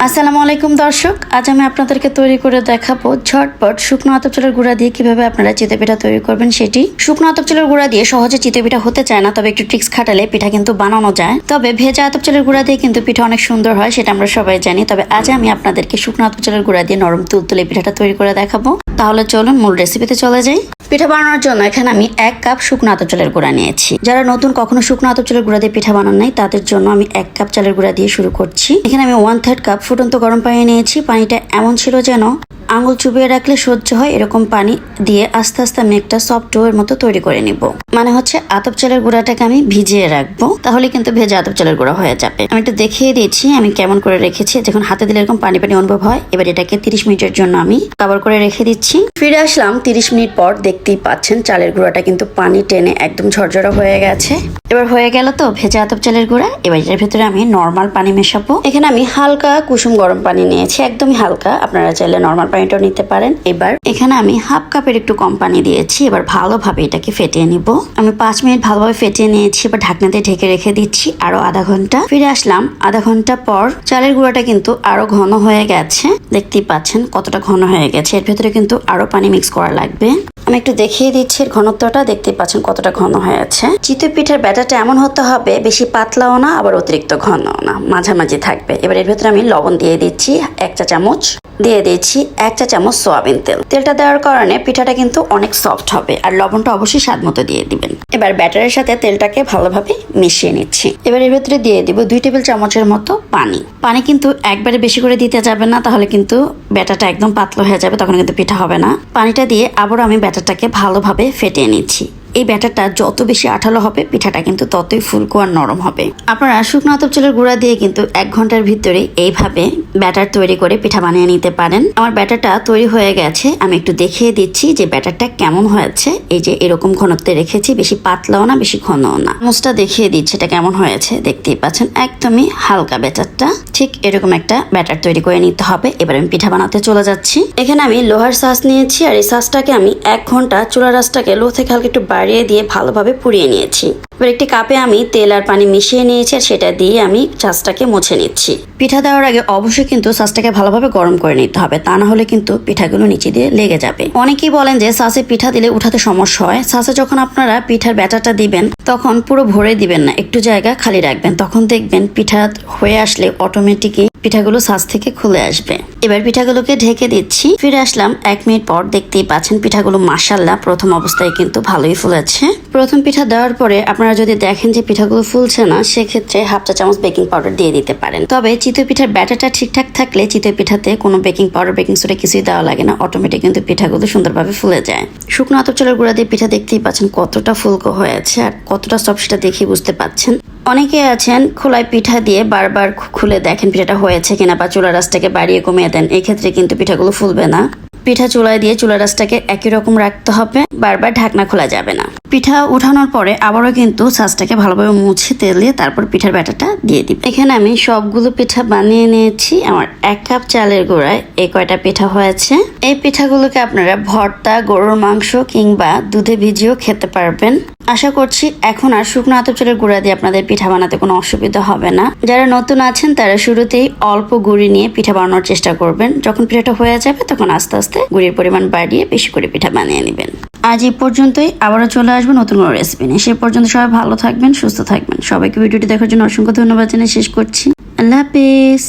আসসালামু আলাইকুম দর্শক, আজ আমি আপনাদেরকে তৈরি করে দেখাবো ঝটপট শুকনো আতপ চালের গুঁড়া দিয়ে কিভাবে আপনারা চিতই পিঠা তৈরি করবেন সেটি। শুকনো আতপ চালের গুঁড়া দিয়ে সহজে চিতই পিঠা হতে চায় না, তবে একটু ট্রিক্স খাটালে পিঠা কিন্তু বানানো যায়। তবে ভেজা আতপ চালের গুঁড়া দিয়ে কিন্তু পিঠা অনেক সুন্দর হয়, সেটা আমরা সবাই জানি। তবে আজ আমি আপনাদেরকে শুকনো আতপ চালের গুঁড়া দিয়ে নরম তুলতুলে পিঠাটা তৈরি করে দেখাবো। তাহলে চলুন মূল রেসিপিতে চলে যাই। পিঠা বানানোর জন্য এখানে আমি 1 কাপ শুকনো আতপ চালের গুঁড়া নিয়েছি। যারা নতুন কখনো শুকনো আতপ চালের গুঁড়া দিয়ে পিঠা বানান নাই তাদের জন্য আমি 1 কাপ চালের গুঁড়া দিয়ে শুরু করছি। এখানে আমি 1/3 কাপ ফুটন্ত গরম পানি নিয়েছি। পানিটা এমন ছিল যেন আঙুল চুবিয়ে রাখলে সহ্য হয় এরকম পানি দিয়ে আস্তে আস্তে আমি একটা সফট ডো এর মতো তৈরি করে নিব। মানে হচ্ছে আতপ চালের গুঁড়াটাকে আমি ভিজিয়ে রাখবো, তাহলে কিন্তু ভেজা আতপ চালের গুঁড়া হয়ে যাবে। আমি একটু দেখিয়ে দিচ্ছি আমি কেমন করে রেখেছি। যখন হাতে দিলে এরকম পানি পানি অনুভব হয়। এবার এটাকে 30 মিনিটের জন্য আমি কভার করে রেখে দিচ্ছি। ফিরে আসলাম 30 মিনিট পর। দেখতেই পাচ্ছেন চালের গুঁড়াটা কিন্তু পানি টেনে একদম ঝরঝরা হয়ে গেছে। এবার হয়ে গেল তো ভেজা আতপ চালের গুঁড়া। এবার এটার ভিতরে আমি নর্মাল পানি মেশাবো। এখানে আমি হালকা কুসুম গরম পানি নিয়েছি, একদমই হালকা, আপনারা চাইলে নর্মাল পানিটাও নিতে পারেন। এবার এখানে আমি হাফ কাপের একটু কম পানি দিয়েছি। এবার ভালোভাবে এটাকে ফেটিয়ে নিব। আমি 5 মিনিট ভালোভাবে ফেটিয়ে নিয়েছি। এবার ঢাকনা দিয়ে ঢেকে রেখে দিচ্ছি আরো আধা ঘন্টা। ফিরে আসলাম আধা ঘন্টা পর। চালের গুঁড়াটা কিন্তু আরো ঘন হয়ে গেছে, দেখতেই পাচ্ছেন কতটা ঘন হয়ে গেছে। এর ভেতরে কিন্তু আরো পানি মিক্স করা লাগবে। আমি একটু দেখিয়ে দিচ্ছি এর ঘনত্বটা, দেখতেই পাচ্ছেন কতটা ঘন হয়েছে। চিতই পিঠার ব্যাটারটা এমন হতে হবে, বেশি পাতলাও না আবার অতিরিক্ত ঘনও না, মাঝামাঝি থাকবে। এবার এর ভেতরে আমি লবণ দিয়ে দিচ্ছি 1 চা চামচ, দিয়ে দিচ্ছি 1 চা চামচ সয়াবিন তেল। তেলটা দেওয়ার কারণে পিঠাটা কিন্তু অনেক সফট হবে। আর লবণটা অবশ্যই স্বাদ মতো দিয়ে দিবেন। এবার ব্যাটারের সাথে তেলটাকে ভালোভাবে মিশিয়ে নিচ্ছি। এবার এর ভেতরে দিয়ে দিব 2 টেবিল চামচের মতো পানি। পানি কিন্তু একবারে বেশি করে দিতে যাবে না, তাহলে কিন্তু ব্যাটারটা একদম পাতলা হয়ে যাবে, তখন কিন্তু পিঠা হবে না। পানিটা দিয়ে আবারও আমি ব্যাটারটাকে ভালোভাবে ফেটিয়ে নিচ্ছি। এই ব্যাটারটা যত বেশি আঠালো হবে পিঠাটা কিন্তু ততই ফুলকো আর নরম হবে। আপনারা শুকনো আতপ চালের গুঁড়া দিয়ে কিন্তু 1 ঘন্টার ভিতরে এইভাবে ব্যাটার তৈরি করে পিঠা বানিয়ে নিতে পারেন। আমার ব্যাটারটা তৈরি হয়ে গেছে। আমি একটু দেখিয়ে দিচ্ছি যে ব্যাটারটা কেমন হয়েছে। এই যে এরকম ঘনত্বে রেখেছি, বেশি পাতলাও না বেশি ঘনও না। চামচটা দেখিয়ে দিচ্ছি এটা কেমন হয়েছে, দেখতেই পাচ্ছেন একদমই হালকা ব্যাটারটা। ঠিক এরকম একটা ব্যাটার তৈরি করে নিতে হবে। এবার আমি পিঠা বানাতে চলে যাচ্ছি। এখানে আমি লোহার সাজ নিয়েছি, আর এই সাজটাকে আমি 1 ঘন্টা চুলার আঁচটাকে লো থেকে হালকা একটু বাড়িয়ে দিয়ে ভালোভাবে পুড়িয়ে নিয়েছি। এবার একটি কাপে আমি তেল আর পানি মিশিয়ে নিয়েছি, আর সেটা দিয়ে আমি সাজটাকে মুছে নিচ্ছি। পিঠা দেওয়ার আগে অবশ্যই কিন্তু সাজটাকে ভালোভাবে গরম করে নিতে হবে, তা না হলে কিন্তু পিঠাগুলো নিচে দিয়ে লেগে যাবে। অনেকেই বলেন যে সাজে পিঠা দিলে উঠাতে সমস্যা হয়। সাজে যখন আপনারা পিঠার ব্যাটারটা দিবেন তখন পুরো ভরে দিবেন না, একটু জায়গা খালি রাখবেন। তখন দেখবেন পিঠা হয়ে আসলে অটোমেটিকই পিঠাগুলো সাজ থেকে খুলে আসবে। এবার পিঠাগুলোকে ঢেকে দিচ্ছি। ফিরে আসলাম 1 মিনিট পর। দেখতেই পাচ্ছেন পিঠাগুলো মাশাআল্লাহ প্রথম অবস্থায় কিন্তু ভালোই ফুলেছে। প্রথম পিঠা দেওয়ার পরে আপনারা যদি দেখেন যে পিঠাগুলো ফুলছে না, সেক্ষেত্রে 1/2 চা চামচ বেকিং পাউডার দিয়ে দিতে পারেন। তবে চিতই পিঠার ব্যাটারটা ঠিকঠাক থাকলে চিতই পিঠাতে কোনো বেকিং পাউডার বেকিং সোডা কিছুই দেওয়া লাগে না, অটোমেটিক কিন্তু পিঠাগুলো সুন্দরভাবে ফুলে যায়। শুকনো আতপ চালের গুঁড়া দিয়ে পিঠা দেখতেই পাচ্ছেন কতটা ফুলকো হয়েছে আর কতটা সফট, সেটা দেখে বুঝতে পাচ্ছেন। অনেকে আছেন খোলায় পিঠা দিয়ে বারবার খুলে দেখেন পিঠাটা হয়েছে কিনা, বা চুলার আঁচটাকে বাড়িয়ে কমিয়ে দেন। এই ক্ষেত্রে কিন্তু পিঠাগুলো ফুলবে না। পিঠা চুলায় দিয়ে চুলার আঁচটাকে একই রকম রাখতে হবে, বারবার ঢাকনা খোলা যাবে না। পিঠা উঠানোর পরে আবারও কিন্তু সাজটাকে ভালোভাবে মুছে তেল দিয়ে তারপর পিঠার ব্যাটারটা দিয়ে দিব। এখানে আমি সবগুলো পিঠা বানিয়ে নিয়েছি। আমার 1 কাপ চালের গুঁড়ায় এই কয়টা পিঠা হয়েছে। এই পিঠাগুলোকে আপনারা ভর্তা, গরুর মাংস কিংবা দুধে ভিজিয়েও খেতে পারবেন। আশা করছি এখন আর শুকনো আতপ চালের গুঁড়া দিয়ে আপনাদের পিঠা বানাতে কোনো অসুবিধা হবে না। যারা নতুন আছেন তারা শুরুতেই অল্প গুঁড়ি নিয়ে পিঠা বানানোর চেষ্টা করবেন। যখন পিঠাটা হয়ে যাবে তখন আস্তে আস্তে গুঁড়ির পরিমাণ বাড়িয়ে বেশি করে পিঠা বানিয়ে নেবেন। আজ এই পর্যন্তই, আবারও চলে আসবো নতুন কোনো রেসিপি নিয়ে। সে পর্যন্ত সবাই ভালো থাকবেন, সুস্থ থাকবেন। সবাইকে ভিডিওটি দেখার জন্য অসংখ্য ধন্যবাদ জানিয়ে শেষ করছি। আল্লাহ হাফেজ।